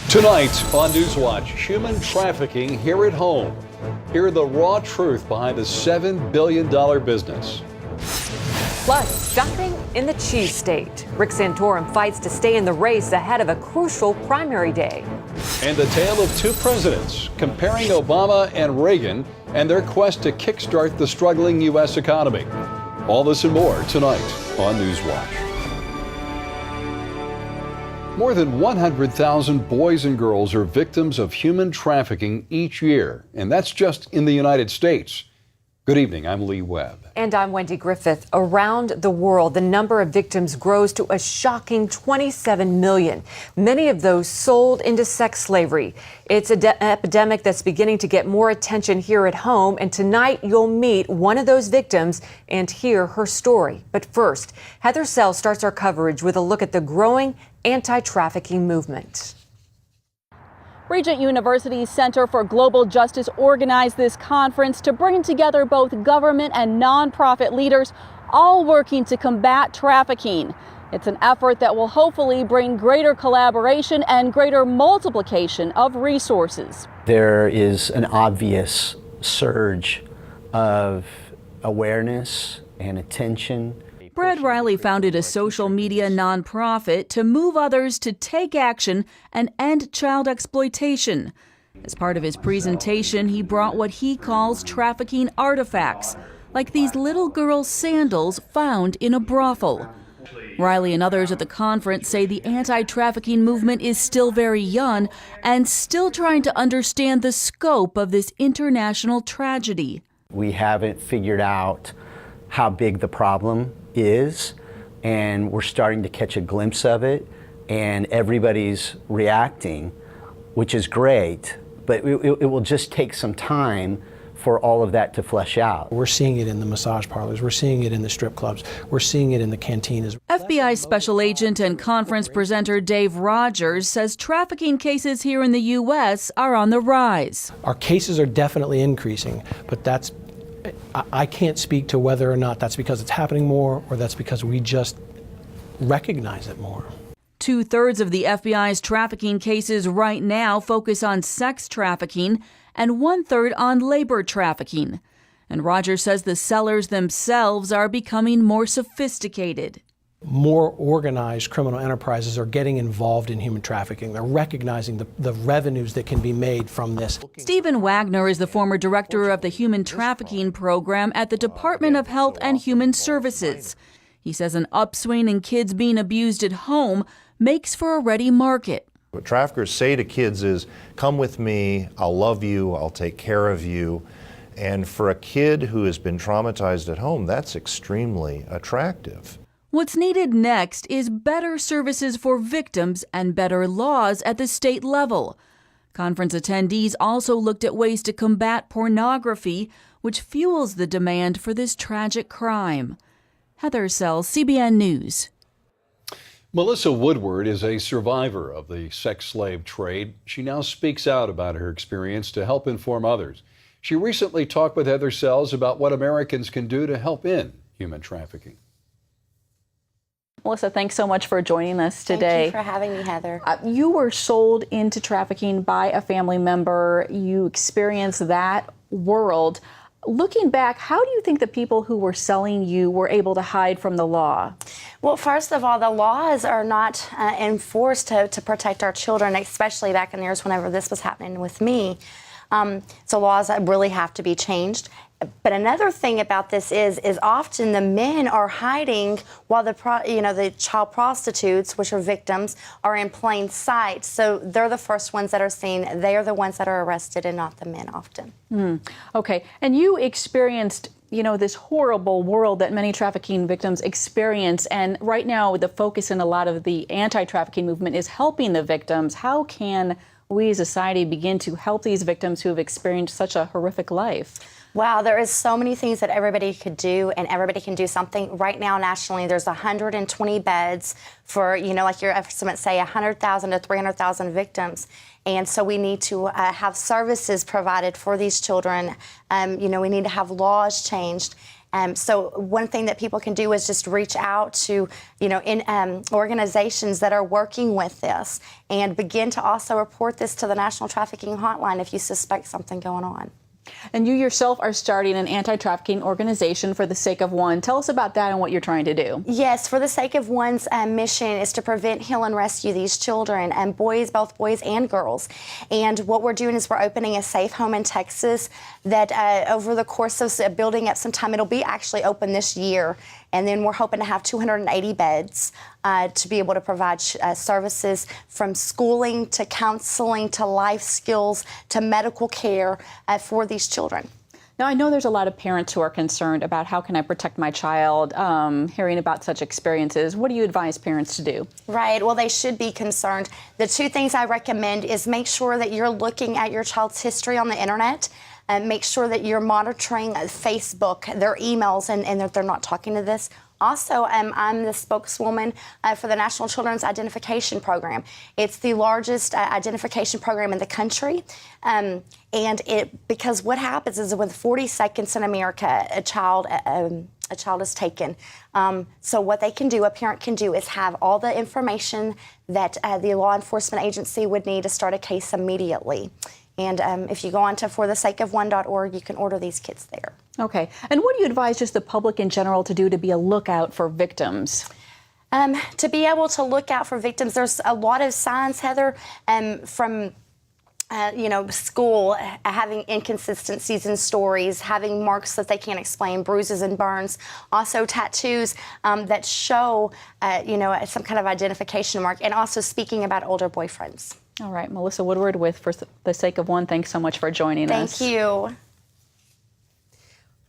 Tonight on Newswatch, human trafficking here at home. Hear the raw truth behind the $7 billion business. Plus, stuffing in the cheese state. Rick Santorum fights to stay in the race ahead of a crucial primary day. And the tale of two presidents, comparing Obama and Reagan and their quest to kickstart the struggling U.S. economy. All this and more tonight on Newswatch. More than 100,000 boys and girls are victims of human trafficking each year, and that's just in the United States. Good evening, I'm Lee Webb. And I'm Wendy Griffith. Around the world, the number of victims grows to a shocking 27 million, many of those sold into sex slavery. It's an epidemic that's beginning to get more attention here at home, and tonight you'll meet one of those victims and hear her story. But first, Heather Sells starts our coverage with a look at the growing anti-trafficking movement. Regent University's Center for Global Justice organized this conference to bring together both government and nonprofit leaders, all working to combat trafficking. It's an effort that will hopefully bring greater collaboration and greater multiplication of resources. There is an obvious surge of awareness and attention. Brad Riley founded a social media nonprofit to move others to take action and end child exploitation. As part of his presentation, he brought what he calls trafficking artifacts, like these little girls' sandals found in a brothel. Riley and others at the conference say the anti-trafficking movement is still very young and still trying to understand the scope of this international tragedy. We haven't figured out how big the problem is, and we're starting to catch a glimpse of it, and everybody's reacting, which is great, but it will just take some time for all of that to flesh out. We're seeing it in the massage parlors, we're seeing it in the strip clubs, we're seeing it in the cantinas. FBI special agent and conference presenter Dave Rogers says trafficking cases here in the U.S. are on the rise. Our cases are definitely increasing, but I can't speak to whether or not that's because it's happening more or that's because we just recognize it more. 2/3 of the FBI's trafficking cases right now focus on sex trafficking and 1/3 on labor trafficking. And Rogers says the sellers themselves are becoming more sophisticated. More organized criminal enterprises are getting involved in human trafficking. They're recognizing the revenues that can be made from this. Stephen Wagner is the former director of the Human Trafficking Program at the Department of Health and Human Services. He says an upswing in kids being abused at home makes for a ready market. What traffickers say to kids is, come with me, I'll love you, I'll take care of you. And for a kid who has been traumatized at home, that's extremely attractive. What's needed next is better services for victims and better laws at the state level. Conference attendees also looked at ways to combat pornography, which fuels the demand for this tragic crime. Heather Sells, CBN News. Melissa Woodward is a survivor of the sex slave trade. She now speaks out about her experience to help inform others. She recently talked with Heather Sells about what Americans can do to help end human trafficking. Melissa, thanks so much for joining us today. Thank you for having me, Heather. You were sold into trafficking by a family member. You experienced that world. Looking back, how do you think the people who were selling you were able to hide from the law? Well, first of all, the laws are not enforced to protect our children, especially back in the years whenever this was happening with me. So laws that really have to be changed. But another thing about this is often the men are hiding while the child prostitutes, which are victims, are in plain sight. So they're the first ones that are seen. They are the ones that are arrested and not the men often. Okay. And you experienced, this horrible world that many trafficking victims experience. And right now, the focus in a lot of the anti-trafficking movement is helping the victims. How can we as a society begin to help these victims who have experienced such a horrific life? Wow, there is so many things that everybody could do, and everybody can do something. Right now, nationally, there's 120 beds for, like your estimates say, 100,000 to 300,000 victims. And so we need to have services provided for these children. We need to have laws changed. So one thing that people can do is just reach out to, organizations that are working with this and begin to also report this to the National Trafficking Hotline if you suspect something going on. And you yourself are starting an anti-trafficking organization for the sake of one. Tell us about that and what you're trying to do. Yes, for the sake of one's mission is to prevent, heal, and rescue these children, and both boys and girls. And what we're doing is we're opening a safe home in Texas that over the course of building up some time, it'll be actually open this year. And then we're hoping to have 280 beds to be able to provide services from schooling to counseling to life skills to medical care for these children. Now, I know there's a lot of parents who are concerned about how can I protect my child, hearing about such experiences. What do you advise parents to do? Right. Well, they should be concerned. The two things I recommend is make sure that you're looking at your child's history on the internet. Make sure that you're monitoring Facebook, their emails, and that they're not talking to this. Also, I'm the spokeswoman for the National Children's Identification Program. It's the largest identification program in the country. Because what happens is with 40 seconds in America, a child is taken. So what they can do, a parent can do, is have all the information that the law enforcement agency would need to start a case immediately. And if you go on to forthesakeofone.org, you can order these kits there. Okay. And what do you advise just the public in general to do to be a lookout for victims? To be able to look out for victims, there's a lot of signs, Heather, from school, having inconsistencies in stories, having marks that they can't explain, bruises and burns, also tattoos that show, some kind of identification mark, and also speaking about older boyfriends. All right, Melissa Woodward with For the Sake of One, thanks so much for joining us. Thank you.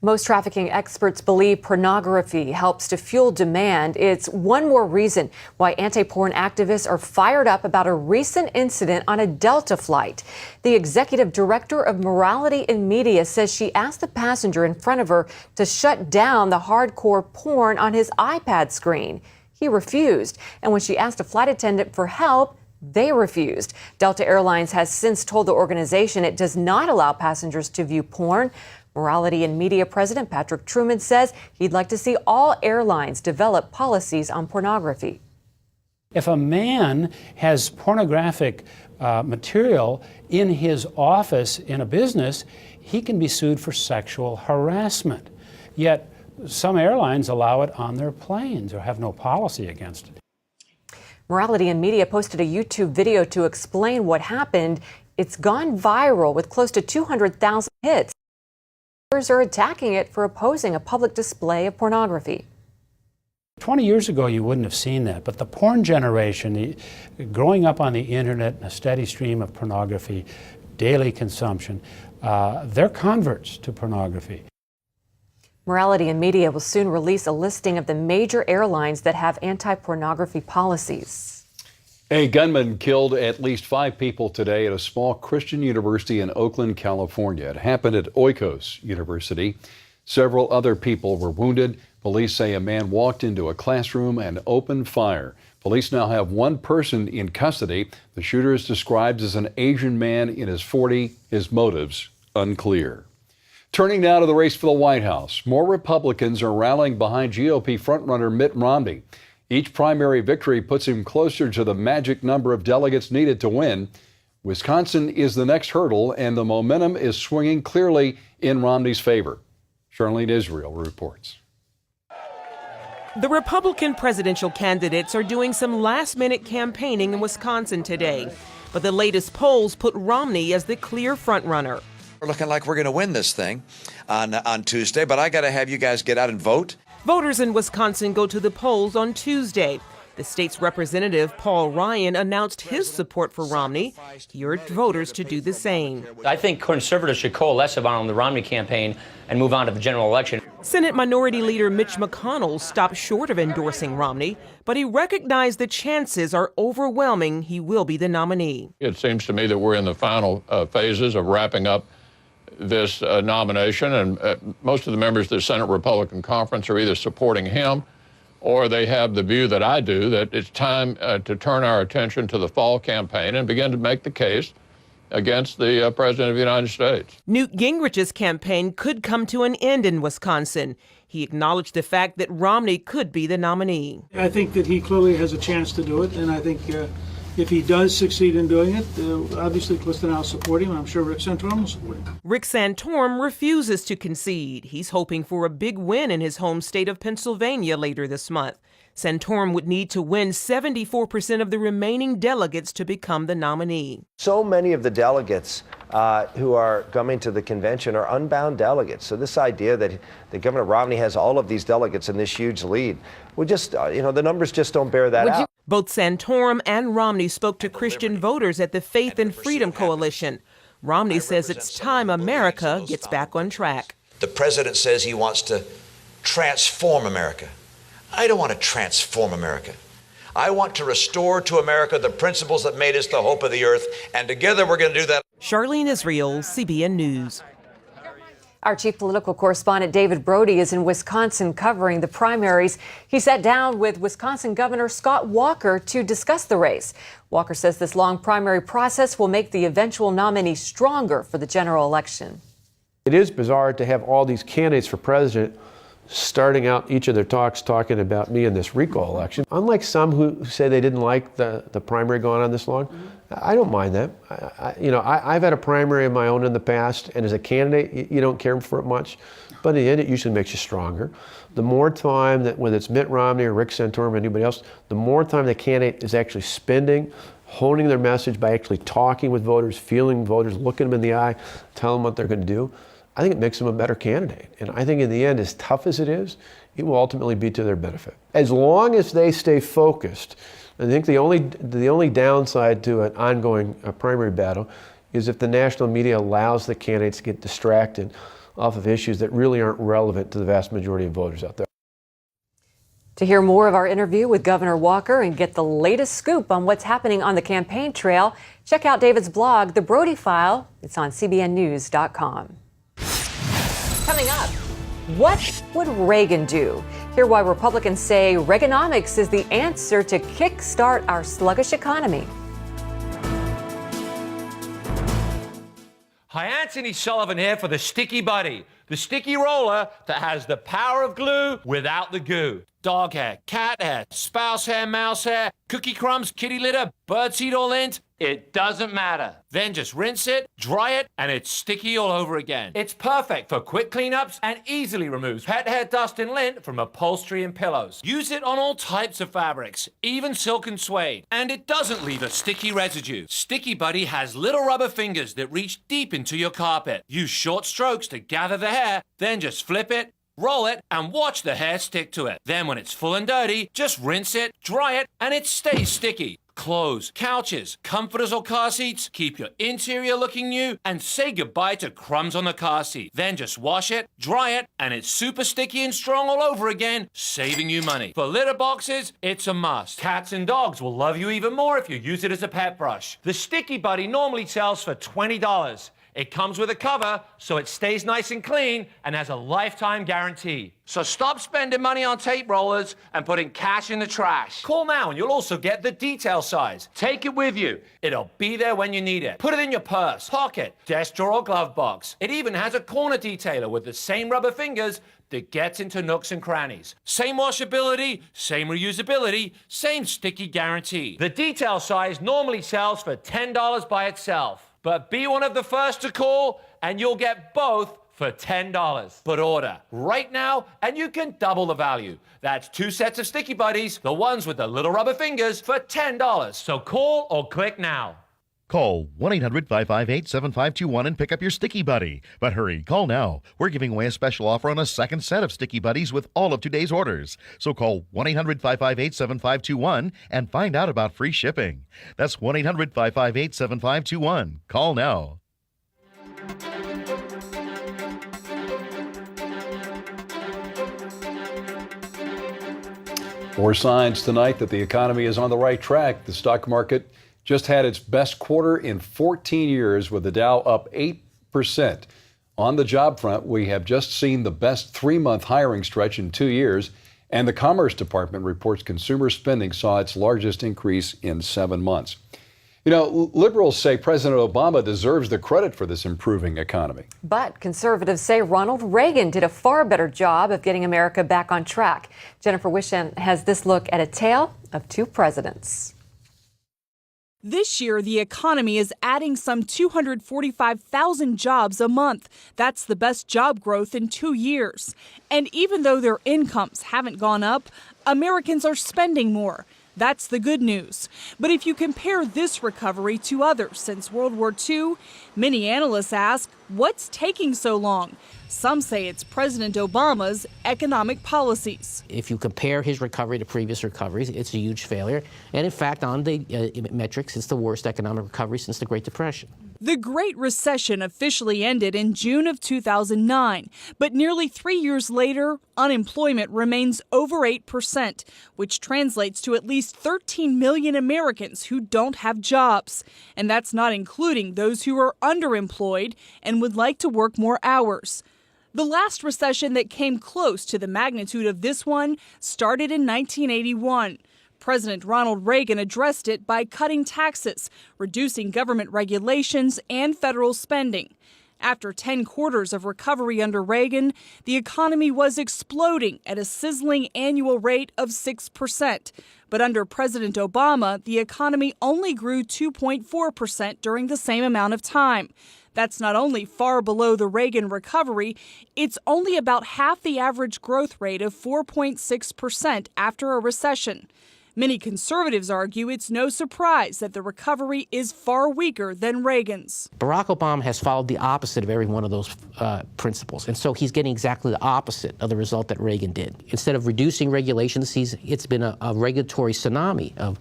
Most trafficking experts believe pornography helps to fuel demand. It's one more reason why anti-porn activists are fired up about a recent incident on a Delta flight. The executive director of Morality and Media says she asked the passenger in front of her to shut down the hardcore porn on his iPad screen. He refused, and when she asked a flight attendant for help, they refused. Delta Airlines has since told the organization it does not allow passengers to view porn. Morality and Media President Patrick Truman says he'd like to see all airlines develop policies on pornography. If a man has pornographic material in his office in a business, he can be sued for sexual harassment. Yet some airlines allow it on their planes or have no policy against it. Morality and Media posted a YouTube video to explain what happened. It's gone viral with close to 200,000 hits. Others are attacking it for opposing a public display of pornography. 20 years ago, you wouldn't have seen that, but the porn generation, growing up on the internet in a steady stream of pornography, daily consumption, they're converts to pornography. Morality and Media will soon release a listing of the major airlines that have anti-pornography policies. A gunman killed at least 5 people today at a small Christian university in Oakland, California. It happened at Oikos University. Several other people were wounded. Police say a man walked into a classroom and opened fire. Police now have one person in custody. The shooter is described as an Asian man in his 40s. His motives unclear. Turning now to the race for the White House. More Republicans are rallying behind GOP frontrunner Mitt Romney. Each primary victory puts him closer to the magic number of delegates needed to win. Wisconsin is the next hurdle, and the momentum is swinging clearly in Romney's favor. Charlene Israel reports. The Republican presidential candidates are doing some last-minute campaigning in Wisconsin today, but the latest polls put Romney as the clear frontrunner. We're looking like we're going to win this thing on Tuesday, but I got to have you guys get out and vote. Voters in Wisconsin go to the polls on Tuesday. The state's representative, Paul Ryan, announced his support for Romney. He urged voters to do the same. I think conservatives should coalesce around the Romney campaign and move on to the general election. Senate Minority Leader Mitch McConnell stopped short of endorsing Romney, but he recognized the chances are overwhelming he will be the nominee. It seems to me that we're in the final phases of wrapping up this nomination, and most of the members of the Senate Republican Conference are either supporting him or they have the view that I do, that it's time to turn our attention to the fall campaign and begin to make the case against the President of the United States. Newt Gingrich's campaign could come to an end in Wisconsin. He acknowledged the fact that Romney could be the nominee. I think that he clearly has a chance to do it, and I think if he does succeed in doing it, obviously Clifton will support him, and I'm sure Rick Santorum will support him. Rick Santorum refuses to concede. He's hoping for a big win in his home state of Pennsylvania later this month. Santorum would need to win 74% of the remaining delegates to become the nominee. So many of the delegates who are coming to the convention are unbound delegates. So this idea that Governor Romney has all of these delegates in this huge lead, we just, the numbers just don't bear that out. Both Santorum and Romney spoke to Christian voters at the Faith and Freedom Coalition. Romney says it's time America gets back on track. The president says he wants to transform America. I don't want to transform America. I want to restore to America the principles that made us the hope of the earth, and together we're going to do that. Charlene Israel, CBN News. Our chief political correspondent David Brody is in Wisconsin covering the primaries. He sat down with Wisconsin Governor Scott Walker to discuss the race. Walker says this long primary process will make the eventual nominee stronger for the general election. It is bizarre to have all these candidates for president starting out each of their talks talking about me in this recall election. Unlike some who say they didn't like the primary going on this long, I don't mind that. I've had a primary of my own in the past, and as a candidate, you don't care for it much, but in the end, it usually makes you stronger. The more time that, whether it's Mitt Romney or Rick Santorum or anybody else, the more time the candidate is actually spending honing their message by actually talking with voters, feeling voters, looking them in the eye, telling them what they're going to do, I think it makes them a better candidate. And I think in the end, as tough as it is, it will ultimately be to their benefit. As long as they stay focused, I think the only downside to an ongoing primary battle is if the national media allows the candidates to get distracted off of issues that really aren't relevant to the vast majority of voters out there. To hear more of our interview with Governor Walker and get the latest scoop on what's happening on the campaign trail, check out David's blog, The Brody File. It's on cbnnews.com. Coming up, what would Reagan do? Hear why Republicans say Reaganomics is the answer to kickstart our sluggish economy. Hi, Anthony Sullivan here for the Sticky Buddy, the sticky roller that has the power of glue without the goo. Dog hair, cat hair, spouse hair, mouse hair, cookie crumbs, kitty litter, birdseed or lint, it doesn't matter. Then just rinse it, dry it, and it's sticky all over again. It's perfect for quick cleanups and easily removes pet hair, dust, and lint from upholstery and pillows. Use it on all types of fabrics, even silk and suede. And it doesn't leave a sticky residue. Sticky Buddy has little rubber fingers that reach deep into your carpet. Use short strokes to gather the hair, then just flip it, roll it, and watch the hair stick to it. Then when it's full and dirty, just rinse it, dry it, and it stays sticky. Clothes, couches, comforters or car seats, keep your interior looking new, and say goodbye to crumbs on the car seat. Then just wash it, dry it, and it's super sticky and strong all over again, saving you money. For litter boxes, it's a must. Cats and dogs will love you even more if you use it as a pet brush. The Sticky Buddy normally sells for $20. It comes with a cover, so it stays nice and clean and has a lifetime guarantee. So stop spending money on tape rollers and putting cash in the trash. Call now and you'll also get the detail size. Take it with you. It'll be there when you need it. Put it in your purse, pocket, desk drawer, or glove box. It even has a corner detailer with the same rubber fingers that gets into nooks and crannies. Same washability, same reusability, same sticky guarantee. The detail size normally sells for $10 by itself. But be one of the first to call, and you'll get both for $10. But order right now, and you can double the value. That's 2 sets of Sticky Buddies, the ones with the little rubber fingers, for $10. So call or click now. Call 1-800-558-7521 and pick up your Sticky Buddy. But hurry, call now. We're giving away a special offer on a second set of Sticky Buddies with all of today's orders. So call 1-800-558-7521 and find out about free shipping. That's 1-800-558-7521. Call now. More signs tonight that the economy is on the right track. The stock market just had its best quarter in 14 years with the Dow up 8%. On the job front, we have just seen the best 3-month hiring stretch in 2 years, and the Commerce Department reports consumer spending saw its largest increase in 7 months. You know, liberals say President Obama deserves the credit for this improving economy. But conservatives say Ronald Reagan did a far better job of getting America back on track. Jennifer Wishon has this look at a tale of two presidents. This year, the economy is adding some 245,000 jobs a month. That's the best job growth in 2 years. And even though their incomes haven't gone up, Americans are spending more. That's the good news. But if you compare this recovery to others since World War II, many analysts ask, what's taking so long? Some say it's President Obama's economic policies. If you compare his recovery to previous recoveries, it's a huge failure. And in fact, on the metrics, it's the worst economic recovery since the Great Depression. The Great Recession officially ended in June of 2009, but nearly 3 years later, unemployment remains over 8%, which translates to at least 13 million Americans who don't have jobs. And that's not including those who are underemployed and would like to work more hours. The last recession that came close to the magnitude of this one started in 1981. President Ronald Reagan addressed it by cutting taxes, reducing government regulations, and federal spending. After 10 quarters of recovery under Reagan, the economy was exploding at a sizzling annual rate of 6%. But under President Obama, the economy only grew 2.4% during the same amount of time. That's not only far below the Reagan recovery, it's only about half the average growth rate of 4.6% after a recession. Many conservatives argue it's no surprise that the recovery is far weaker than Reagan's. Barack Obama has followed the opposite of every one of those principles, and so he's getting exactly the opposite of the result that Reagan did. Instead of reducing regulations, it's been a regulatory tsunami.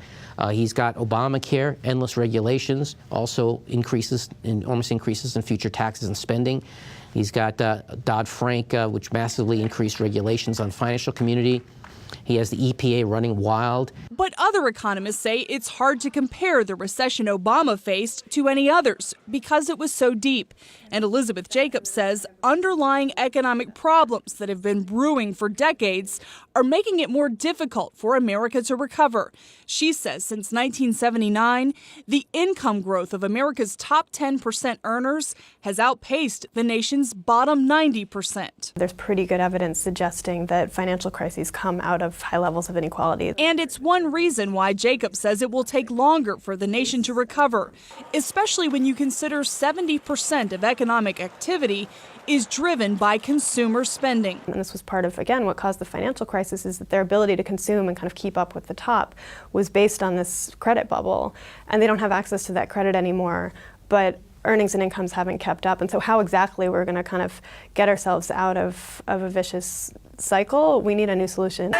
He's got Obamacare, endless regulations, also enormous increases in future taxes and spending. He's got Dodd-Frank, which massively increased regulations on financial community. He has the EPA running wild. But other economists say it's hard to compare the recession Obama faced to any others because it was so deep. And Elizabeth Jacobs says underlying economic problems that have been brewing for decades are making it more difficult for America to recover. She says since 1979, the income growth of America's top 10% earners has outpaced the nation's bottom 90%. There's pretty good evidence suggesting that financial crises come out of high levels of inequality. And it's one reason why Jacobs says it will take longer for the nation to recover, especially when you consider 70% of economic activity is driven by consumer spending. And this was part of, again, what caused the financial crisis is that their ability to consume and kind of keep up with the top was based on this credit bubble. And they don't have access to that credit anymore, but earnings and incomes haven't kept up. And so how exactly we're going to kind of get ourselves out of a vicious cycle, we need a new solution.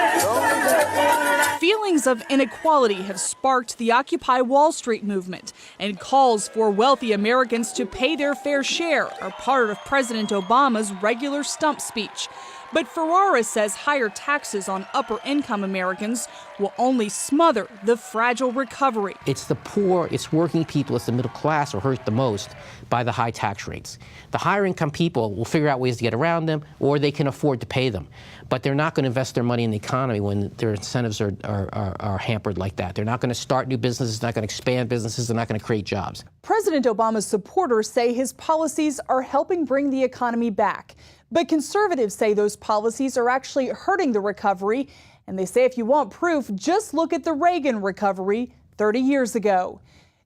Feelings of inequality have sparked the Occupy Wall Street movement, and calls for wealthy Americans to pay their fair share are part of President Obama's regular stump speech. But Ferrara says higher taxes on upper-income Americans will only smother the fragile recovery. It's the poor, it's working people, it's the middle class are hurt the most by the high tax rates. The higher income people will figure out ways to get around them, or they can afford to pay them. But they're not going to invest their money in the economy when their incentives are hampered like that. They're not going to start new businesses, not going to expand businesses, they're not going to create jobs. President Obama's supporters say his policies are helping bring the economy back. But conservatives say those policies are actually hurting the recovery. And they say if you want proof, just look at the Reagan recovery 30 years ago.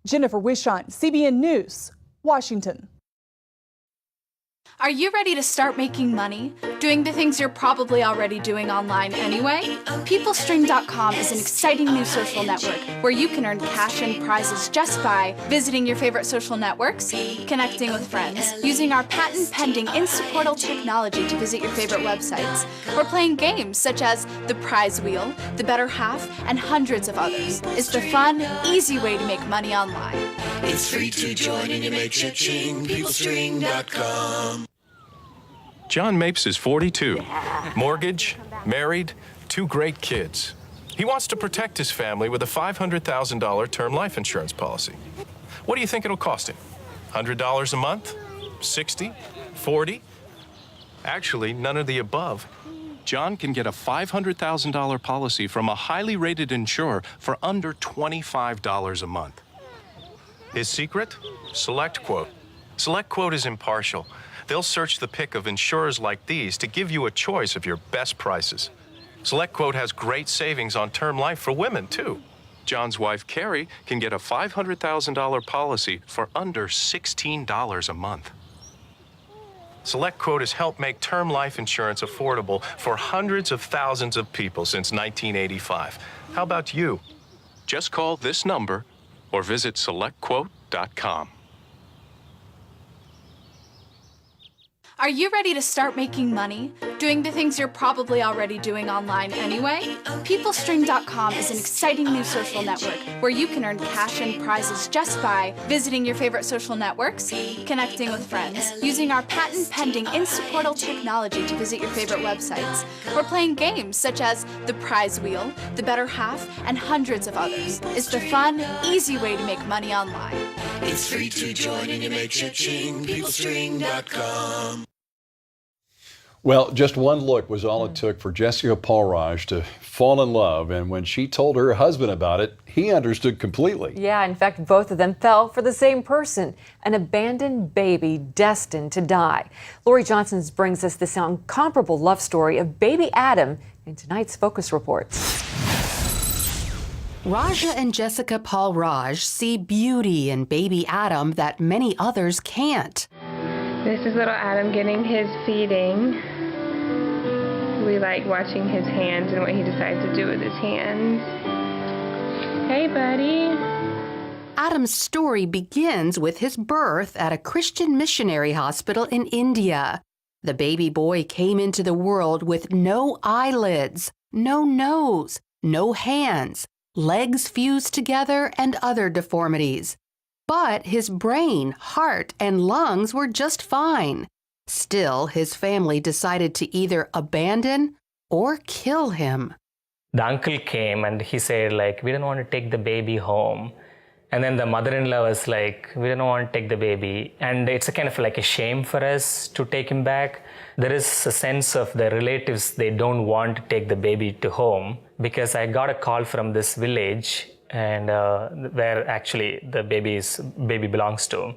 Jennifer Wishon, CBN News, Washington. Are you ready to start making money? Doing the things you're probably already doing online anyway? PeopleStream.com is an exciting new social network where you can earn cash and prizes just by visiting your favorite social networks, connecting with friends, using our patent-pending Instant Portal technology to visit your favorite websites, or playing games such as The Prize Wheel, The Better Half, and hundreds of others. It's the fun, easy way to make money online. It's free to join and it makes your ching. PeopleStream.com. John Mapes is 42, mortgage, married, 2 great kids. He wants to protect his family with a $500,000 term life insurance policy. What do you think it'll cost him? $100 a month? 60? 40? Actually, none of the above. John can get a $500,000 policy from a highly rated insurer for under $25 a month. His secret? SelectQuote. SelectQuote is impartial. They'll search the pick of insurers like these to give you a choice of your best prices. SelectQuote has great savings on term life for women, too. John's wife, Carrie, can get a $500,000 policy for under $16 a month. SelectQuote has helped make term life insurance affordable for hundreds of thousands of people since 1985. How about you? Just call this number or visit SelectQuote.com. Are you ready to start making money? Doing the things you're probably already doing online anyway? PeopleString.com is an exciting new social network where you can earn cash and prizes just by visiting your favorite social networks, connecting with friends, using our patent-pending Instant Portal technology to visit your favorite websites, or playing games such as The Prize Wheel, The Better Half, and hundreds of others. It's the fun, easy way to make money online. It's free to join and it makes you ching. PeopleString.com. Well, just one look was all it took for Jessica Paulraj to fall in love, and when she told her husband about it, he understood completely. Yeah, in fact, both of them fell for the same person, an abandoned baby destined to die. Lori Johnson brings us this incomparable love story of baby Adam in tonight's Focus Reports. Raja and Jessica Paulraj see beauty in baby Adam that many others can't. This is little Adam getting his feeding. We like watching his hands and what he decides to do with his hands. Hey, buddy. Adam's story begins with his birth at a Christian missionary hospital in India. The baby boy came into the world with no eyelids, no nose, no hands, legs fused together, and other deformities. But his brain, heart, and lungs were just fine. Still, his family decided to either abandon or kill him. The uncle came and he said, we don't want to take the baby home. And then the mother-in-law was like, we don't want to take the baby. And it's a kind of like a shame for us to take him back. There is a sense of the relatives, they don't want to take the baby to home, because I got a call from this village and where actually the baby belongs to.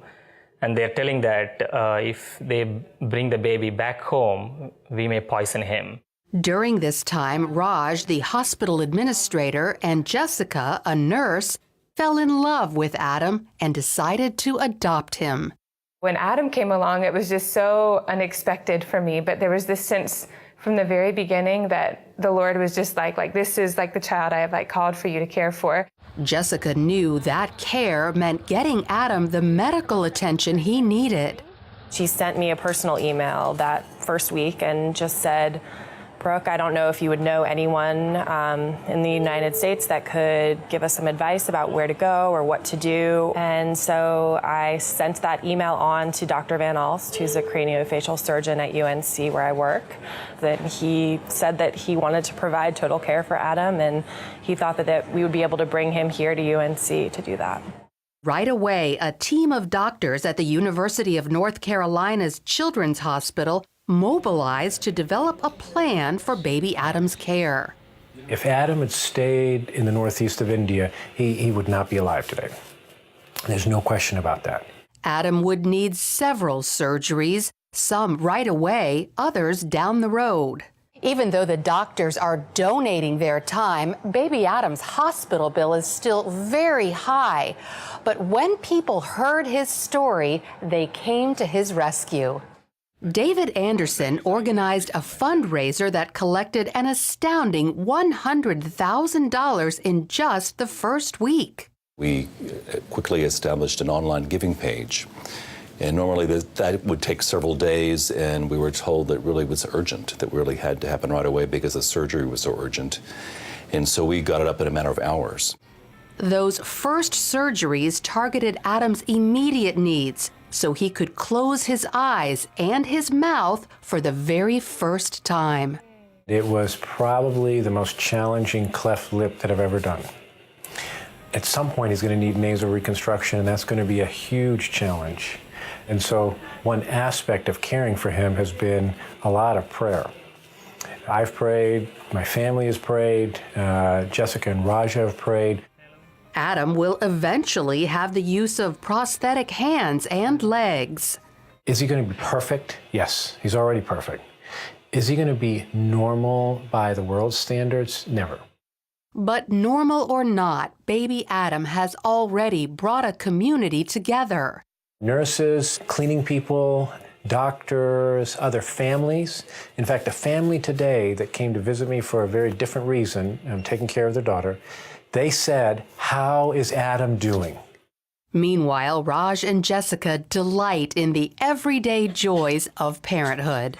And they're telling that if they bring the baby back home, we may poison him. During this time, Raj, the hospital administrator, and Jessica, a nurse, fell in love with Adam and decided to adopt him. When Adam came along, it was just so unexpected for me, but there was this sense from the very beginning that the Lord was just like this is like the child I have called for you to care for. Jessica knew that care meant getting Adam the medical attention he needed. She sent me a personal email that first week and just said, Brooke, I don't know if you would know anyone in the United States that could give us some advice about where to go or what to do. And so I sent that email on to Dr. Van Alst, who's a craniofacial surgeon at UNC where I work. That he said that he wanted to provide total care for Adam, and he thought that we would be able to bring him here to UNC to do that. Right away, a team of doctors at the University of North Carolina's Children's Hospital mobilized to develop a plan for baby Adam's care. If Adam had stayed in the northeast of India, he would not be alive today. There's no question about that. Adam would need several surgeries, some right away, others down the road. Even though the doctors are donating their time, baby Adam's hospital bill is still very high. But when people heard his story, they came to his rescue. David Anderson organized a fundraiser that collected an astounding $100,000 in just the first week. We quickly established an online giving page. And normally that would take several days, and we were told that really was urgent, that really had to happen right away because the surgery was so urgent. And so we got it up in a matter of hours. Those first surgeries targeted Adam's immediate needs, so he could close his eyes and his mouth for the very first time. It was probably the most challenging cleft lip that I've ever done. At some point, he's going to need nasal reconstruction, and that's going to be a huge challenge. And so one aspect of caring for him has been a lot of prayer. I've prayed, my family has prayed, Jessica and Raja have prayed. Adam will eventually have the use of prosthetic hands and legs. Is he going to be perfect? Yes, he's already perfect. Is he going to be normal by the world's standards? Never. But normal or not, baby Adam has already brought a community together. Nurses, cleaning people, doctors, other families. In fact, a family today that came to visit me for a very different reason, I'm taking care of their daughter, they said, "How is Adam doing?" Meanwhile, Raj and Jessica delight in the everyday joys of parenthood.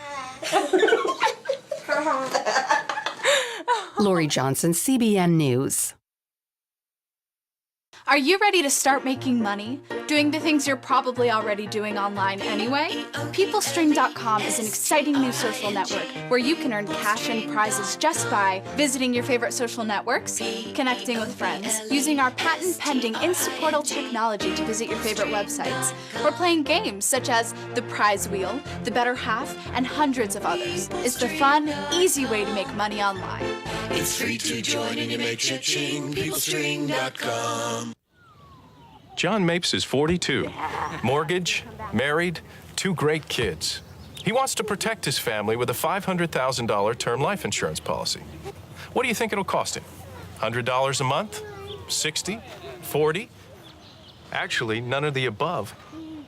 Lori Johnson, CBN News. Are you ready to start making money? Doing the things you're probably already doing online anyway? PeopleString.com is an exciting new social network where you can earn cash and prizes just by visiting your favorite social networks, connecting with friends, using our patent-pending Instant Portal technology to visit your favorite websites, or playing games such as The Prize Wheel, The Better Half, and hundreds of others. It's the fun, easy way to make money online. It's free to join and it makes you ching. PeopleString.com. John Mapes is 42. Mortgage, married, 2 great kids. He wants to protect his family with a $500,000 term life insurance policy. What do you think it'll cost him? $100 a month? 60? 40? Actually, none of the above.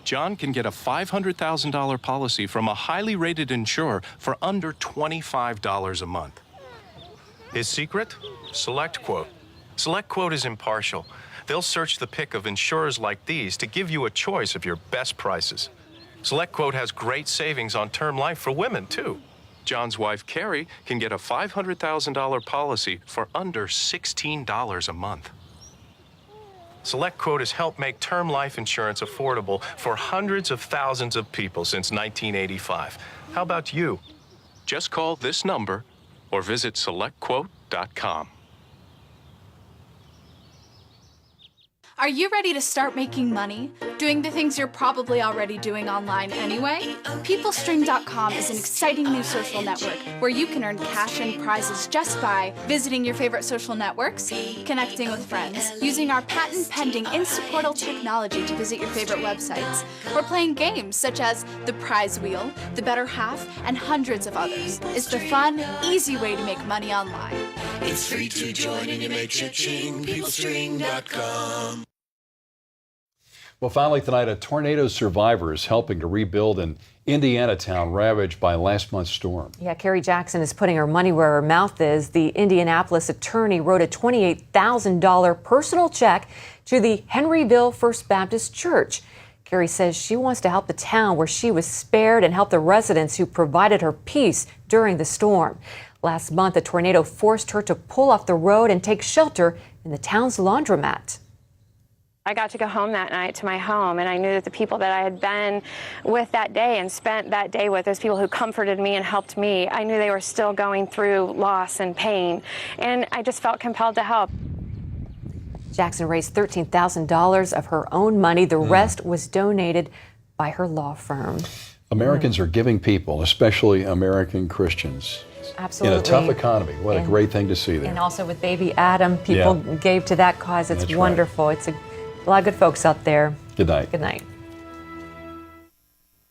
John can get a $500,000 policy from a highly rated insurer for under $25 a month. His secret? SelectQuote. SelectQuote is impartial. They'll search the pick of insurers like these to give you a choice of your best prices. SelectQuote has great savings on term life for women, too. John's wife, Carrie, can get a $500,000 policy for under $16 a month. SelectQuote has helped make term life insurance affordable for hundreds of thousands of people since 1985. How about you? Just call this number or visit SelectQuote.com. Are you ready to start making money? Doing the things you're probably already doing online anyway? PeopleString.com is an exciting new social network where you can earn cash and prizes just by visiting your favorite social networks, connecting with friends, using our patent-pending Instant Portal technology to visit your favorite websites, or playing games such as The Prize Wheel, The Better Half, and hundreds of others. It's the fun, easy way to make money online. It's free to join and it makes you ching. PeopleString.com. Well, finally tonight, a tornado survivor is helping to rebuild an Indiana town ravaged by last month's storm. Yeah, Carrie Jackson is putting her money where her mouth is. The Indianapolis attorney wrote a $28,000 personal check to the Henryville First Baptist Church. Carrie says she wants to help the town where she was spared and help the residents who provided her peace during the storm. Last month, a tornado forced her to pull off the road and take shelter in the town's laundromat. I got to go home that night to my home, and I knew that the people that I had been with that day and spent that day with, those people who comforted me and helped me, I knew they were still going through loss and pain, and I just felt compelled to help. Jackson raised $13,000 of her own money. The rest was donated by her law firm. Americans are giving people, especially American Christians, Absolutely. in a tough economy. What a great thing to see there. And also with baby Adam, people gave to that cause. It's That's wonderful. right. It's a lot of good folks out there. Good night. Good night.